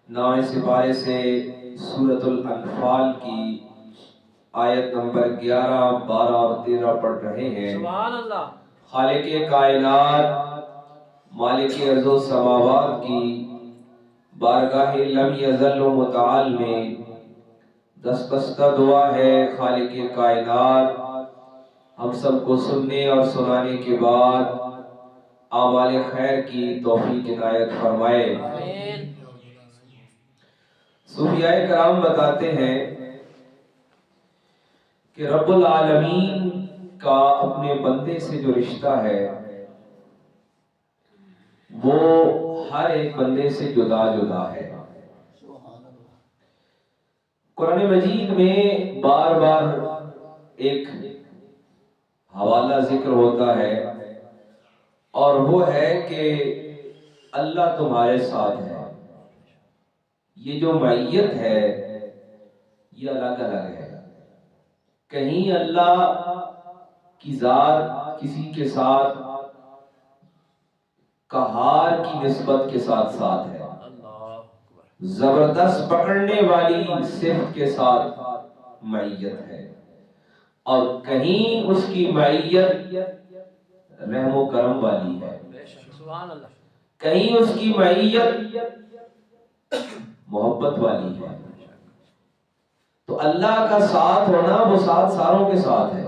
9 سپارے سے سورۃ الانفال کی آیت نمبر 11، 12 اور 13 پڑھ رہے ہیں۔ سبحان اللہ۔ خالق کائنات، مالک ارض و سماوات کی بارگاہ لم یزل و متعال میں دستبستہ دعا ہے خالق کائنات ہم سب کو سننے اور سنانے کے بعد اعمال خیر کی توفیق عنایت فرمائے۔ آمین۔ صوفیاء کرام بتاتے ہیں کہ رب العالمین کا اپنے بندے سے جو رشتہ ہے وہ ہر ایک بندے سے جدا جدا ہے۔ قرآن مجید میں بار بار ایک حوالہ ذکر ہوتا ہے اور وہ ہے کہ اللہ تمہارے ساتھ ہے۔ یہ جو معیت ہے یہ الگ الگ ہے۔ کہیں اللہ کی ذات کسی کے ساتھ قہار کی نسبت کے ساتھ ساتھ ہے، زبردست پکڑنے والی صفت کے ساتھ معیت ہے، اور کہیں اس کی معیت رحم و کرم والی ہے، کہیں اس کی معیت محبت والی ہے۔ تو اللہ کا ساتھ ہونا وہ ساتھ ساروں کے ساتھ ہے۔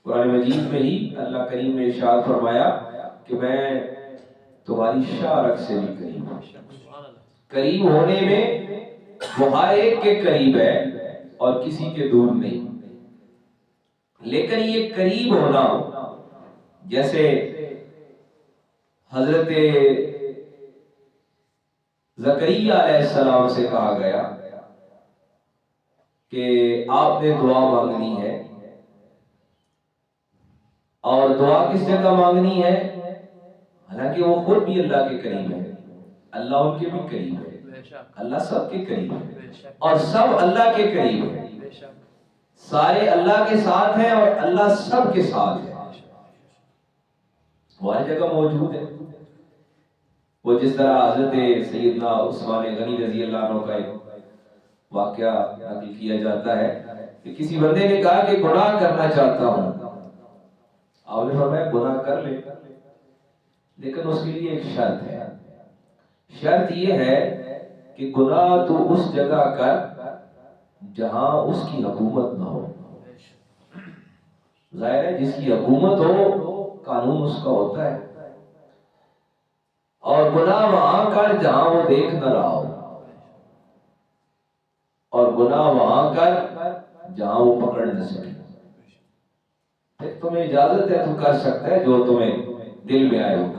قرآن مجید میں ہی اللہ کریم نے ارشاد فرمایا کہ میں تمہاری شارک سے بھی قریب ہوں۔ قریب ہونے میں وہ ہر ایک کے قریب ہے اور کسی کے دور نہیں، لیکن یہ قریب ہونا جیسے حضرت زکریا علیہ السلام سے کہا گیا کہ آپ نے دعا مانگنی ہے، اور دعا کس جگہ مانگنی ہے؟ حالانکہ وہ خود بھی اللہ کے قریب ہے، اللہ ان کے بھی قریب ہے، اللہ سب کے قریب ہے اور سب اللہ کے قریب ہے۔ سارے اللہ کے ساتھ ہیں اور اللہ سب کے ساتھ ہے، وہ ہر جگہ موجود ہے۔ وہ جس طرح حضرت سیدنا عثمان غنی رضی اللہ عنہ کا ایک واقعہ نقل کیا جاتا ہے کہ کسی بندے نے کہا کہ گناہ کرنا چاہتا ہوں، آپ نے فرمایا گناہ کر لے، لیکن اس کے لیے ایک شرط ہے۔ شرط یہ ہے کہ گناہ تو اس جگہ کر جہاں اس کی حکومت نہ ہو۔ ظاہر ہے جس کی حکومت ہو قانون اس کا ہوتا ہے، اور گناہ وہاں کر جہاں وہ دیکھ نہ رہا ہو، اور گناہ وہاں کر جہاں وہ پکڑ نہ سکے۔ پھر تمہیں اجازت ہے، تو کر سکتا ہے جو تمہیں دل میں آئے وہ کر۔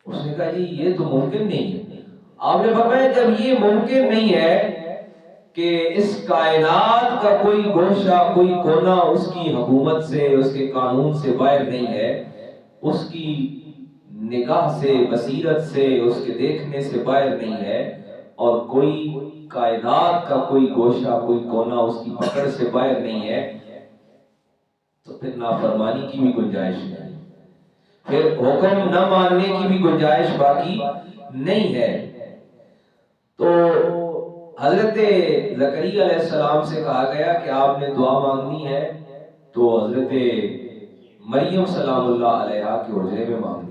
اس نے کہا جی یہ تو ممکن نہیں ہے۔ آپ نے فرمایا جب یہ ممکن نہیں ہے کہ اس کائنات کا کوئی گوشہ کوئی کونا اس کی حکومت سے اس کے قانون سے باہر نہیں ہے، اس کی نگاہ سے بصیرت سے اس کے دیکھنے سے باہر نہیں ہے، اور کوئی کائنات کا کوئی گوشہ کوئی کونا اس کی پکڑ سے باہر نہیں ہے، تو پھر نافرمانی کی بھی گنجائش نہیں، پھر حکم نہ ماننے کی بھی گنجائش باقی نہیں ہے۔ تو حضرت زکریا علیہ السلام سے کہا گیا کہ آپ نے دعا مانگنی ہے تو حضرت مریم سلام اللہ علیہا کے حجرے میں مانگنی ہے۔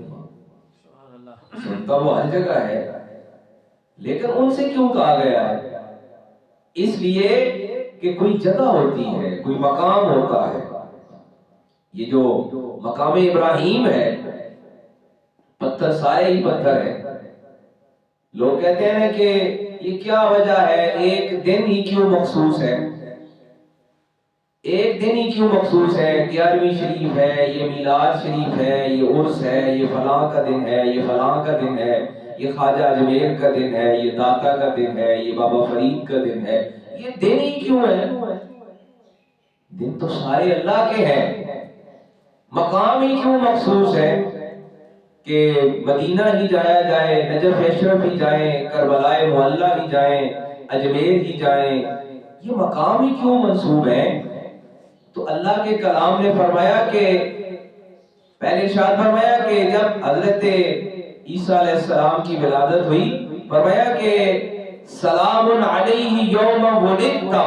سنتا وہ ہر جگہ ہے، لیکن ان سے کیوں کہا گیا ہے؟ اس لیے کہ کوئی جگہ ہوتی ہے، کوئی مقام ہوتا ہے۔ یہ جو مقام ابراہیم ہے، پتھر سارے ہی پتھر ہیں۔ لوگ کہتے ہیں کہ یہ کیا وجہ ہے، ایک دن ہی کیوں مخصوص ہے، ایک دن ہی کیوں مخصوص ہے؟ 11ویں شریف ہے، یہ میلاد شریف ہے، یہ عرس ہے، یہ فلاں کا دن ہے، یہ فلاں کا دن ہے، یہ خواجہ اجمیر کا دن ہے، یہ داتا کا دن ہے، یہ بابا فرید کا دن ہے۔ یہ دن ہی کیوں ہے؟ دن تو سارے اللہ کے ہیں، مقام ہی کیوں مخصوص ہے کہ مدینہ ہی جایا جائے، نجف اشرف ہی جائیں، کربلائے معلیٰ ہی جائیں، اجمیر ہی جائیں؟ یہ مقام ہی کیوں منسوب ہے؟ تو اللہ کے کلام نے فرمایا کہ پہلے ارشاد فرمایا کہ جب حضرت عیسیٰ علیہ السلام کی ولادت ہوئی فرمایا کہ سلام علیہ یوم ولدتا،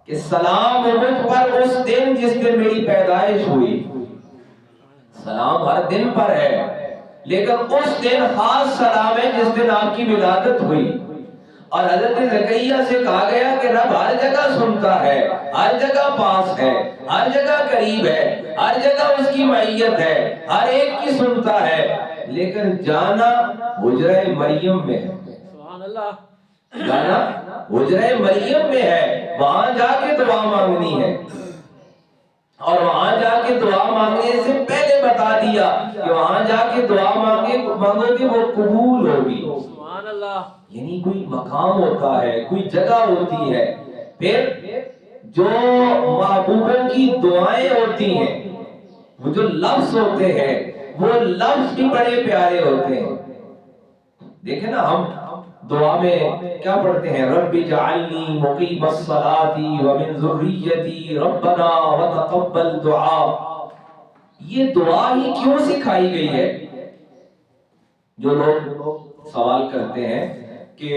کہ سلام مجھ پر اس دن جس دن میری پیدائش ہوئی. سلام ہر دن پر ہے، لیکن اس دن خاص سلام ہے جس دن آپ کی ولادت ہوئی. اور حضرت زکریا سے کہا گیا کہ رب ہر جگہ سنتا ہے، ہر جگہ پاس ہے، ہر جگہ قریب ہے، ہر جگہ اس کی معیت ہے، ہر ایک کی سنتا ہے، لیکن جانا حجرہ مریم میں ہے. سبحان اللہ. جانا حجرہ مریم میں ہے، وہاں جا کے دعا مانگنی ہے. اور وہاں جا کے دعا مانگنے سے پہلے بتا دیا کہ وہاں جا کے دعا مانگو گے وہ قبول ہوگی. سبحان اللہ. یعنی کوئی مقام ہوتا ہے، کوئی جگہ ہوتی ہے. پھر جو محبوبوں کی دعائیں ہوتی ہیں، وہ جو لفظ ہوتے ہیں، وہ لفظ بھی بڑے پیارے ہوتے ہیں. دیکھیں نا، ہم دعا میں کیا پڑھتے ہیں؟ رب اجعلنی مقیم الصلاۃ ومن ذریتی ربنا وتقبل دعا. یہ دعا ہی کیوں سکھائی گئی ہے؟ جو لوگ سوال کرتے ہیں کہ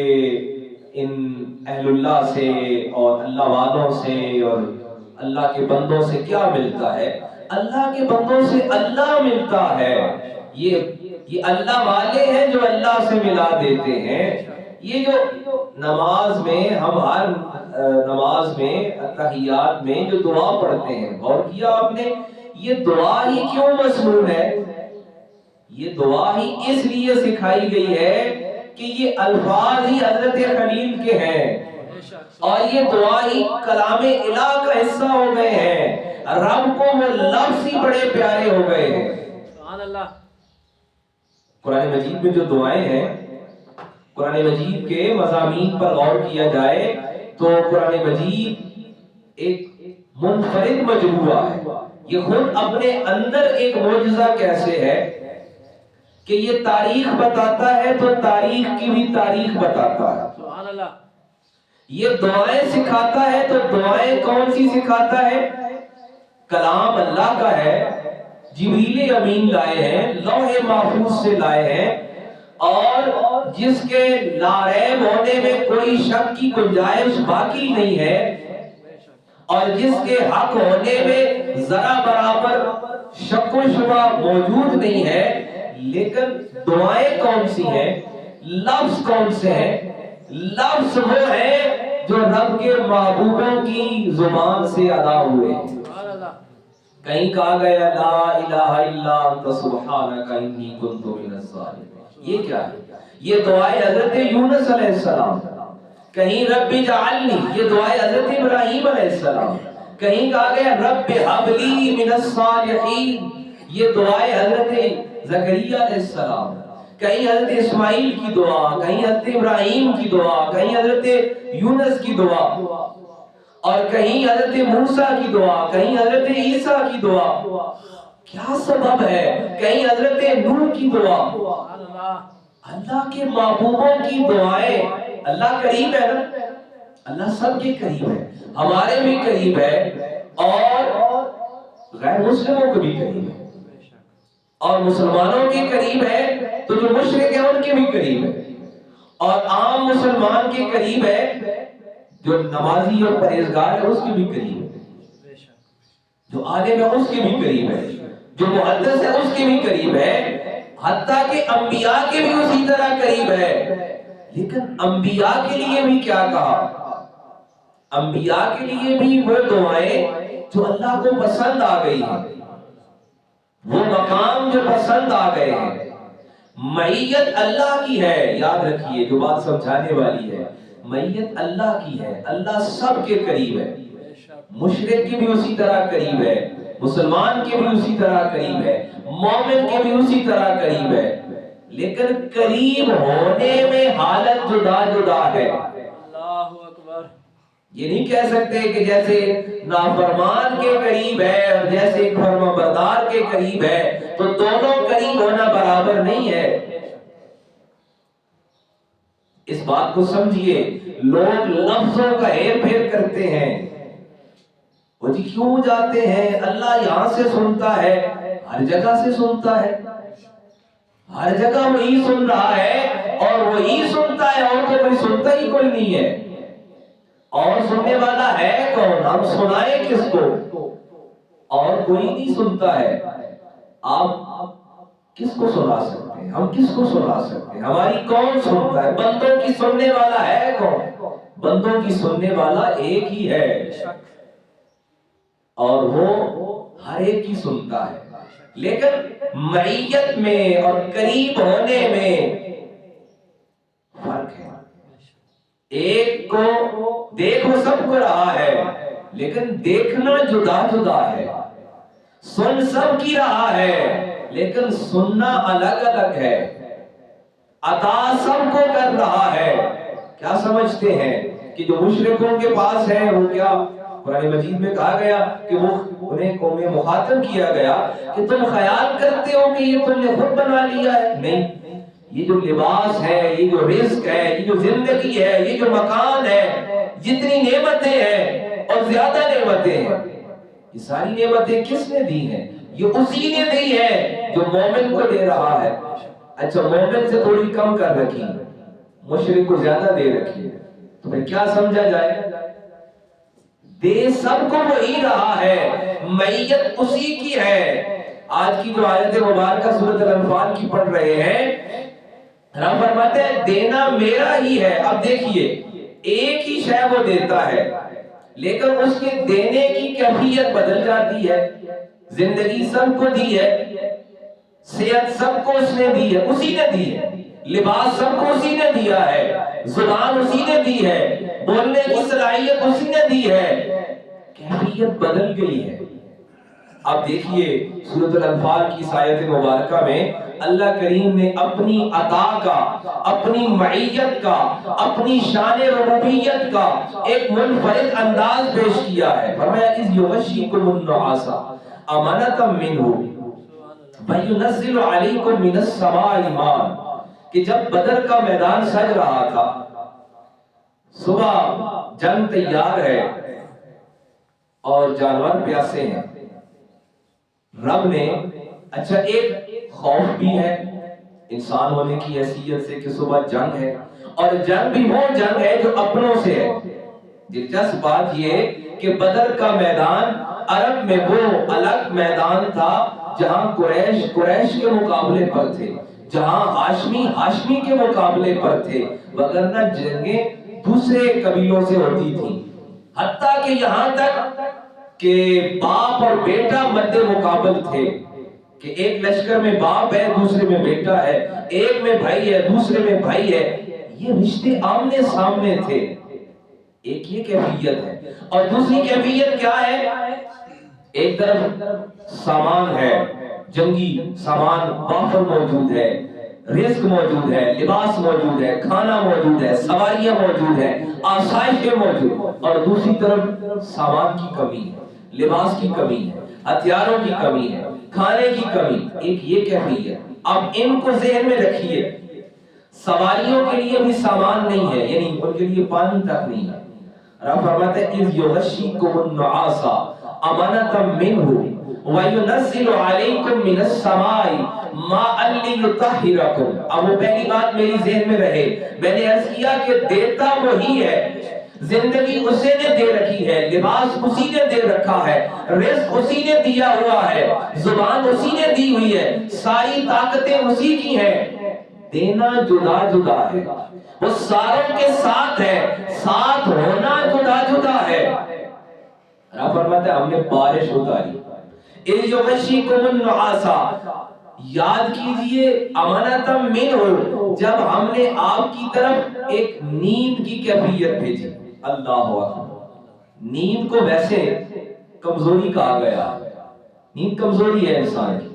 ان اہل اللہ سے اور اللہ والوں سے اور اللہ کے بندوں سے کیا ملتا ہے؟ اللہ کے بندوں سے اللہ ملتا ہے. یہ اللہ والے ہیں جو اللہ سے ملا دیتے ہیں. یہ جو نماز میں ہم ہر نماز میں تحیات میں جو دعا پڑھتے ہیں، غور کیا آپ نے؟ یہ دعا ہی کیوں مسنون ہے؟ یہ دعا ہی اس لیے سکھائی گئی ہے کہ یہ الفاظ ہی حضرت خلیل کے ہیں، اور یہ دعا ہی کلام الہ کا حصہ ہو گئے ہیں. رب کو وہ لفظ ہی بڑے پیارے ہو گئے ہیں. سبحان اللہ. قرآن مجید میں جو دعائیں ہیں، قرآن مجید کے مضامین پر غور کیا جائے تو قرآن مجید ایک منفرد مجموعہ ہے. یہ خود اپنے اندر ایک معجزہ کیسے ہے کہ یہ تاریخ بتاتا ہے تو تاریخ کی بھی تاریخ بتاتا ہے. سبحان اللہ. یہ دعائیں سکھاتا ہے تو دعائیں کون سی سکھاتا ہے؟ کلام اللہ کا ہے، جبریل امین لائے ہیں، لوح محفوظ سے لائے ہیں، اور جس کے لاریب ہونے میں کوئی شک کی گنجائش باقی نہیں ہے، اور جس کے حق ہونے میں ذرا برابر شک و شبہ موجود نہیں ہے. لیکن دعائیں کون سی ہیں؟ لفظ کون سے ہیں؟ لفظ وہ ہیں جو رب کے محبوبوں کی زبان سے ادا ہوئے ہیں. کہیں کہا گیا لا الہ الا انت سبحانک انی کنت من الظالمین. یہ کیا ہے؟ یہ دعائیں حضرت یونس علیہ السلام. کہیں رب اجعلنی، یہ دعائیں حضرت ابراہیم علیہ السلام. کہیں کہا گیا رب ہب لی من الصالحین، یہ دعائیں حضرت زکریا علیہ السلام. کہیں حضرت اسماعیل کی دعا، کہیں حضرت ابراہیم کی دعا، کہیں حضرت یونس کی دعا، اور کہیں حضرت موسیٰ کی دعا، کہیں حضرت عیسیٰ کی دعا. کیا سبب ہے؟ کہیں حضرت نوح کی دعا. اللہ کے محبوبوں کی دعائیں. اللہ قریب ہے نا، اللہ سب کے قریب ہے، ہمارے بھی قریب ہے اور غیر مسلموں کو بھی قریب ہے، اور مسلمانوں کے قریب ہے تو جو مشرک ہیں ان کے بھی قریب ہے، اور عام مسلمان کے قریب ہے، جو نمازی اور پرہیزگار ہے اس کے بھی قریب ہے، جو عالم ہے اس کے بھی قریب ہے، جو محدث ہے اس کے بھی قریب ہے، حتیٰ کہ انبیاء کے بھی اسی طرح قریب ہے. لیکن انبیاء کے لیے بھی کیا کہا؟ انبیاء کے لیے بھی وہ دعائیں جو اللہ کو پسند آ گئی ہیں، وہ مقام جو پسند آ گئے ہیں. معیت اللہ کی ہے. یاد رکھیے جو بات سمجھانے والی ہے، معیت اللہ کی ہے. اللہ سب کے قریب ہے، مشرک کے بھی اسی طرح قریب ہے، مسلمان کے بھی اسی طرح قریب ہے، مومن کے بھی اسی طرح قریب ہے. لیکن قریب ہونے میں حالت جدا جدا ہے. اللہ اکبر. یہ نہیں کہہ سکتے کہ جیسے نافرمان کے قریب ہے اور جیسے ایک فرما بردار کے قریب ہے تو دونوں قریب ہونا برابر نہیں ہے. اس بات کو سمجھیے. لوگ لفظوں کا ہیر پھیر کرتے ہیں. وہ جی کیوں جاتے ہیں؟ اللہ یہاں سے سنتا ہے، ہر جگہ سے سنتا ہے، ہر جگہ وہی سن رہا ہے، اور وہی سنتا ہے، اور تو کوئی سنتا ہی کوئی نہیں ہے۔ اور سننے والا ہے کون؟ ہم سنائیں کس کو؟ اور کوئی نہیں سنتا ہے۔ آپ کس کو سنا سکتے ہیں؟ ہم کس کو سنا سکتے ہیں؟ ہماری کون سنتا ہے؟ بندوں کی سننے والا ہے کون؟ بندوں کی سننے والا ایک ہی ہے، اور وہ ہر ایک کی سنتا ہے، لیکن معیت میں اور قریب ہونے میں فرق ہے۔ ایک کو دیکھ وہ سب کو رہا ہے، لیکن دیکھنا جدا جدا ہے۔ سن سب کی رہا ہے، لیکن سننا الگ الگ ہے۔ عطا سب کو کر رہا ہے۔ کیا سمجھتے ہیں کہ جو مشرکوں کے پاس ہے وہ کیا؟ قرآن مجید میں کہا گیا کہ وہ انہیں قوم مخاطب کیا گیا کہ تم خیال کرتے ہو کہ یہ تم نے خود بنا لیا ہے؟ نہیں، یہ جو لباس ہے، یہ جو رزق ہے، یہ جو زندگی ہے، یہ جو مکان ہے، جتنی نعمتیں ہیں اور زیادہ نعمتیں ہیں، یہ ساری نعمتیں کس نے دی ہیں؟ یہ اسی نے دی ہے جو مومن کو دے رہا ہے۔ اچھا، مومن سے تھوڑی کم کر رکھی، مشرک کو زیادہ دے رکھی، تو پھر کیا سمجھا جائے؟ دے سب کو وہی رہا ہے، معیت اسی کی ہے۔ آج کی جو آیت مبارکہ سورۃ الانفال کی پڑھ رہے ہیں، رب فرماتے ہیں دینا میرا ہی ہے۔ اب دیکھیے، ایک ہی شے وہ دیتا ہے، لیکن اس کے دینے کی کیفیت بدل جاتی ہے۔ زندگی سب کو دی ہے، صحت سب کو اس نے دی ہے، اسی نے دی ہے، لباس سب کو اسی نے دیا ہے، زبان اسی نے دی ہے، بولنے کی صلاحیت اسی نے دی ہے، کیفیت بدل گئی ہے۔ اب دیکھیے سورۃ الانفال کی آیت مبارکہ میں اللہ کریم نے اپنی عطا کا، اپنی معیت کا، اپنی شان ربوبیت کا ایک منفرد انداز پیش کیا ہے۔ فرمایا اذ یغشیکم النعاس امنۃ منہ وَيُنَزِّلُ عَلَيْكُم مِّنَ السَّمَاءِ مَاءً، کہ جب بدر کا میدان سج رہا تھا، صبح جنگ تیار ہے اور جانور پیاسے ہیں، رب نے اچھا ایک خوف بھی ہے انسان ہونے کی حیثیت سے کہ صبح جنگ ہے، اور جنگ بھی وہ جنگ ہے جو اپنوں سے ہے۔ دلچسپ بات یہ کہ بدر کا میدان عرب میں وہ الگ میدان تھا جہاں قریش کے مقابلے پر تھے، جہاں ہاشمی کے مقابلے پر تھے، وگرنہ جنگیں دوسرے قبیلوں سے ہوتی تھیں، حتیٰ کہ یہاں تک کہ باپ اور بیٹا مد مقابل تھے، کہ ایک لشکر میں باپ ہے، دوسرے میں بیٹا ہے، ایک میں بھائی ہے، دوسرے میں بھائی ہے، یہ رشتے آمنے سامنے تھے۔ ایک یہ کیفیت ہے، اور دوسری کیفیت کیا ہے؟ ایک طرف سامان ہے، جنگی سامان وافر موجود ہے، رزق موجود ہے، لباس موجود ہے، کھانا موجود ہے، سواریاں موجود ہے، آسائشیں موجود، اور دوسری طرف سامان کی کمی ہے، لباس کی کمی ہے، ہتھیاروں کی کمی ہے، کھانے کی کمی، ایک یہ کیفیت۔ اب ان کو ذہن میں رکھیے، سواریوں کے لیے بھی سامان نہیں ہے، یعنی ان کے لیے پانی تک نہیں ہے۔ رب فرماتے ہیں اذ یغشیکم النعاس امنۃ منہ وَيُنَزِّلُ عَلَيْكُم مِّنَ السَّمَاءِ مَاءً لِيُطَہِّرَکُم۔ اب وہ پہلی بات میری ذہن میں رہے، میں نے عرض کیا کہ دیتا وہی ہے، زندگی اسی نے دے رکھی ہے، لباس اسی نے دے رکھا ہے، رزق اسی نے دیا ہوا ہے، زبان اسی نے دی ہوئی ہے، ساری طاقتیں اسی کی ہیں، دینا جدا جدا ہے، وہ ساروں کے ساتھ ہے، ساتھ ہونا جدا جدا ہے۔ رب فرماتا ہے ہم نے بارش اتاری، اِذْ یغشیکم النعاس، یاد کیجئے امانۃ منہ، جب ہم نے آپ کی طرف ایک نیند کی کیفیت بھیجی۔ اللہ اکبر۔ نیند کو ویسے کمزوری کہا گیا، نیند کمزوری ہے انسان کی،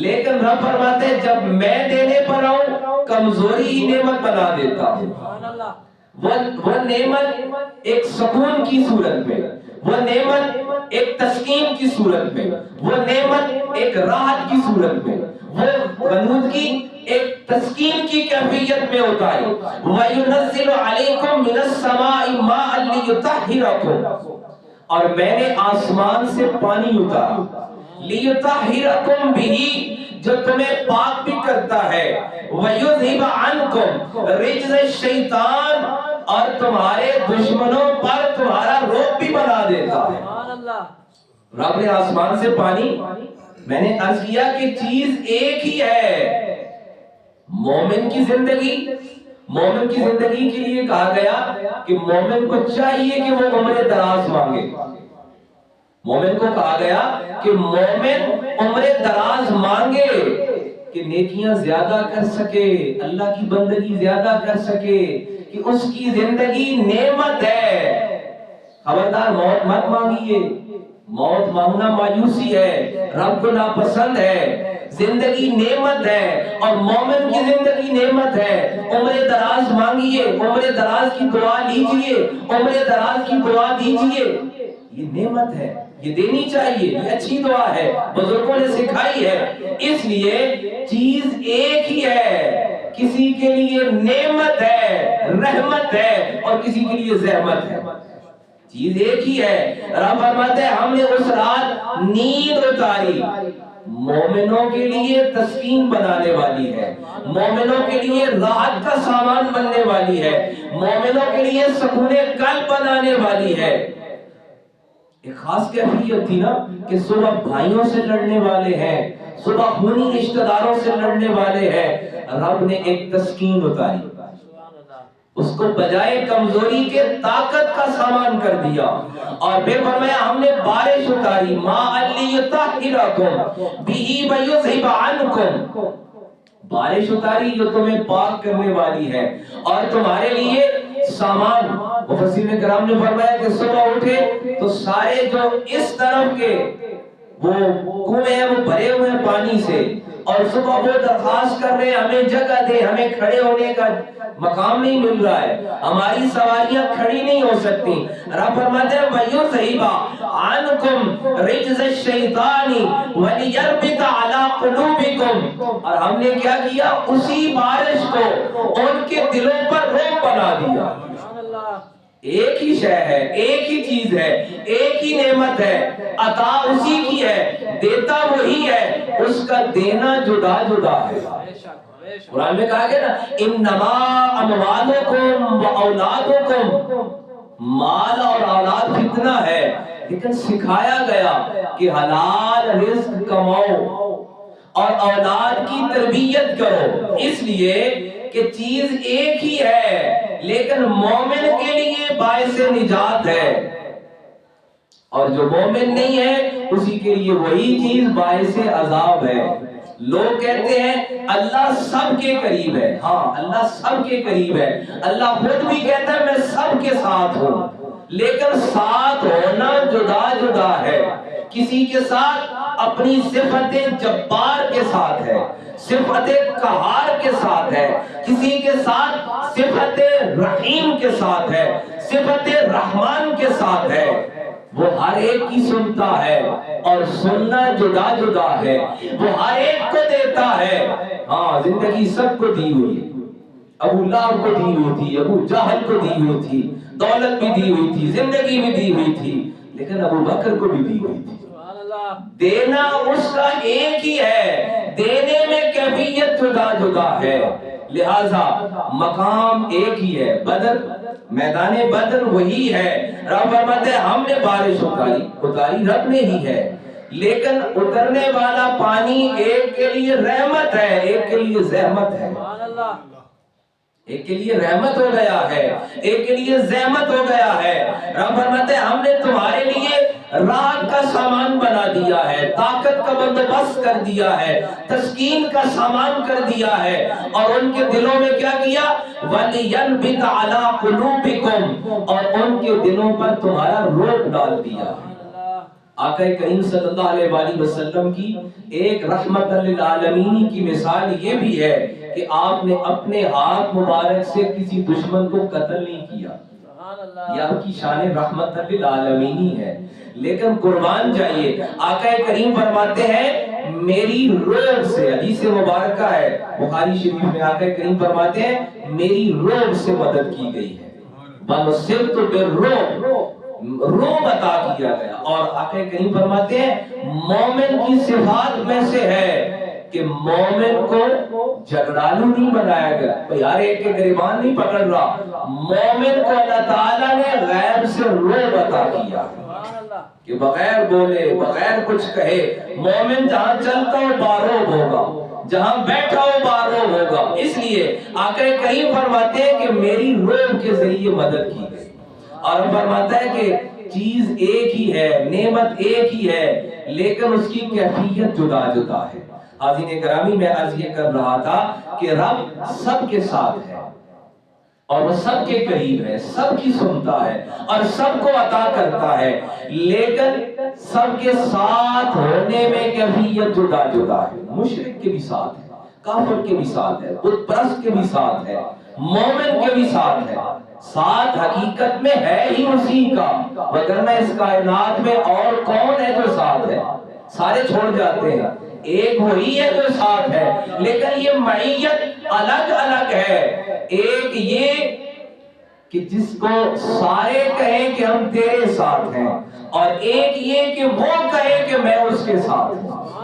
لیکن رب فرماتے ہیں جب میں دینے پر آؤں کمزوری ہی نعمت بنا دیتا ہوں۔ وہ نعمت ایک سکون کی صورت میں، وہ نعمت ایک تسکین کی صورت میں، وہ نعمت ایک راحت کی صورت میں، وہ غنودگی ایک تسکین کی کیفیت میں ہوتا ہے۔ وَيُنَزِّلُ عَلَيْكُم مِّنَ السَّمَاءِ مَاءً لِيُطَہِّرَکُم، اور میں نے آسمان سے پانی اتارا، لِيُطَہِّرَکُم بِہِ، جو تمہیں پاک بھی کرتا ہے، وَيُذْهِبَ عَنْكُمْ رِجْزَ الشَّيْطَانِ، اور تمہارے دشمنوں پر تمہارا روب بھی بنا دیتا ہے۔ سبحان اللہ۔ رب نے آسمان سے پانی، میں نے عرض کیا کہ چیز ایک ہی ہے۔ مومن کی زندگی کے لیے کہا گیا کہ مومن کو چاہیے کہ وہ عمر دراز مانگے۔ مومن کو کہا گیا کہ مومن عمر دراز مانگے کہ نیکیاں زیادہ کر سکے، اللہ کی بندگی زیادہ کر سکے، کہ اس کی زندگی نعمت ہے۔ خبردار موت مت مانگیے، موت مانگنا مایوسی ہے، رب کو ناپسند ہے۔ زندگی نعمت ہے اور مومن کی زندگی نعمت ہے۔ عمر دراز مانگیے، عمر دراز کی دعا لیجئے، عمر دراز کی دعا دیجئے، یہ نعمت ہے، یہ دینی چاہیے، یہ اچھی دعا ہے، بزرگوں نے سکھائی ہے۔ اس لیے چیز ایک ہی ہے، کسی کے لیے نعمت ہے، رحمت ہے، اور کسی کے لیے زحمت ہے۔ چیز ایک ہی ہے۔ رب فرماتے ہیں ہم نے اس رات نیند اتاری، مومنوں کے لیے تسکین بنانے والی ہے، مومنوں کے لیے راحت کا سامان بننے والی ہے، مومنوں کے لیے سکون قلب بنانے والی ہے۔ ایک خاص کیفیت تھی نا کہ صبح بھائیوں سے لڑنے والے ہیں، صبح خونی رشتہ داروں سے لڑنے والے ہیں، رب نے ایک تسکین اتاری، اس کو بجائے کمزوری کے طاقت کا سامان کر دیا، اور پھر فرمایا ہم نے بارش اتاری، ماء لیطہرکم بہ ویذھب عنکم، بارش اتاری جو تمہیں پاک کرنے والی ہے اور تمہارے لیے سامان۔ مفسرین کرام نے فرمایا کہ صبح اٹھے تو سارے جو اس طرف کے وہ کنویں ہیں وہ بھرے ہوئے ہیں پانی سے، اور صبح وہ درخواست کر رہے ہیں ہمیں جگہ دے، ہمیں کھڑے ہونے کا مقام نہیں مل رہا ہے، ہماری سواریاں کھڑی نہیں ہو سکتی۔ رب فرماتے ہیں وَيُذْهِبَ عَنْكُمْ رِجْزَ الشَّيْطَانِ وَلِيَرْبِطَ عَلَىٰ قُلُوبِكُمْ، اور ہم نے کیا کیا، اسی بارش کو ان کے دلوں پر روب بنا دیا۔ ایک ہی شے ہے، ایک ہی چیز ہے، ایک ہی نعمت ہے، عطا اسی کی ہے، دیتا وہی ہے، اس کا دینا جدا جدا ہے۔ قرآن میں کہا گیا نا انما اموالکم و اولادکم، مال اور اولاد فتنہ ہے، لیکن سکھایا گیا کہ حلال رزق کماؤ اور اولاد کی تربیت کرو، اس لیے کہ چیز ایک ہی ہے، لیکن مومن کے لیے باعث نجات ہے، اور جو مومن نہیں ہے اسی کے لیے وہی چیز باعث عذاب ہے۔ لوگ کہتے ہیں اللہ سب کے قریب ہے، ہاں اللہ سب کے قریب ہے، اللہ خود بھی کہتا ہے میں سب کے ساتھ ہوں، لیکن ساتھ ہونا جدا جدا ہے۔ کسی کے ساتھ اپنی صفت جبار کے ساتھ ہے، صفت قہار کے ساتھ ہے، کسی کے ساتھ صفت رحیم کے ساتھ ہے، صفت رحمان کے ساتھ ہے، وہ ہر ایک کی سنتا ہے اور سننا جدا جدا ہے، وہ ہر ایک کو دیتا ہے۔ ہاں زندگی سب کو دی ہوئی ہے، ابو لہب کو دی ہوئی تھی، ابو جہل کو دی ہوئی تھی، دولت بھی دی ہوئی تھی، زندگی بھی دی ہوئی تھی، لیکن ابو بکر کو بھی دی ہوئی تھی۔ دینا اس کا ایک ہی ہے، دینے میں کیفیت جدا جدا ہے، لہذا مقام ایک ہی ہے، بدر میدان بدر وہی ہے۔ رب فرماتے ہیں ہم نے بارش اتاری رب نے ہی ہے، لیکن اترنے والا پانی ایک کے لیے رحمت ہے، ایک کے لیے زحمت ہے، ایک کے لیے رحمت ہو گیا ہے، ایک کے لیے زحمت ہو گیا ہے۔ رب فرماتے ہیں ہم نے تمہارے لیے راحت کا سامان بنا دیا ہے، طاقت کا بندوبست کر دیا ہے، تسکین کا سامان کر دیا ہے، اور ان کے دلوں میں کیا کیا، وَلِيَرْبِطَ عَلَىٰ قُلُوبِكُمْ، اور ان کے دلوں پر تمہارا روب ڈال دیا۔ آقا کریم صلی اللہ علیہ وآلہ وسلم کی ایک رحمت للعالمین کی مثال یہ بھی ہے کہ آپ نے اپنے ہاتھ مبارک سے کسی دشمن کو قتل نہیں کیا، یہ آپ کی شان رحمت للعالمین ہے، لیکن قربان جائیے آقا کریم فرماتے ہیں میری روب سے، حدیث مبارکہ ہے بخاری شریف میں، آقا کریم فرماتے ہیں میری روب سے مدد کی گئی ہے، بَنُصِرْتُ بِالرُّعْبِ، روب عطا کیا گیا۔ اور آقا کریم فرماتے ہیں مومن کی صفات میں سے ہے کہ مومن کو جھگڑالو نہیں بنایا گیا، یار ایک کے گریبان نہیں پکڑ رہا، مومن کو اللہ تعالیٰ نے غیب سے روب عطا کیا کہ بغیر بولے بغیر کچھ کہے مومن جہاں چلتا ہو باروب ہوگا، جہاں بیٹھا ہو باروب ہوگا۔ اس لیے آقا کریم فرماتے ہیں کہ میری روب کے ذریعے مدد کی گئی، اور فرماتا ہے کہ چیز ایک ہی ہے، نعمت ایک ہی ہے، لیکن اس کی کیفیت جدا جدا ہے۔ حاضرین کرامی، میں عرض یہ کر رہا تھا کہ رب سب کے ساتھ ہے اور وہ سب کے قریب ہے، سب کی سنتا ہے اور سب کو عطا کرتا ہے، لیکن سب کے ساتھ ہونے میں کیفیت جدا جدا ہے۔ مشرک کے بھی ساتھ ہے، کافر کے بھی ساتھ ہے، بت پرست کے بھی ساتھ ہے، مومن کے بھی ساتھ ہے، ساتھ حقیقت میں ہے ہی اسی کا، وگرنہ اس کائنات میں اور کون ہے جو ساتھ ہے؟ سارے چھوڑ جاتے ہیں، ایک وہی ہے جو ساتھ ہے، لیکن یہ معیت الگ الگ ہے۔ ایک یہ کہ جس کو سارے کہیں کہ ہم تیرے ساتھ ہیں، اور ایک یہ کہ وہ کہے کہ میں اس کے ساتھ ہوں۔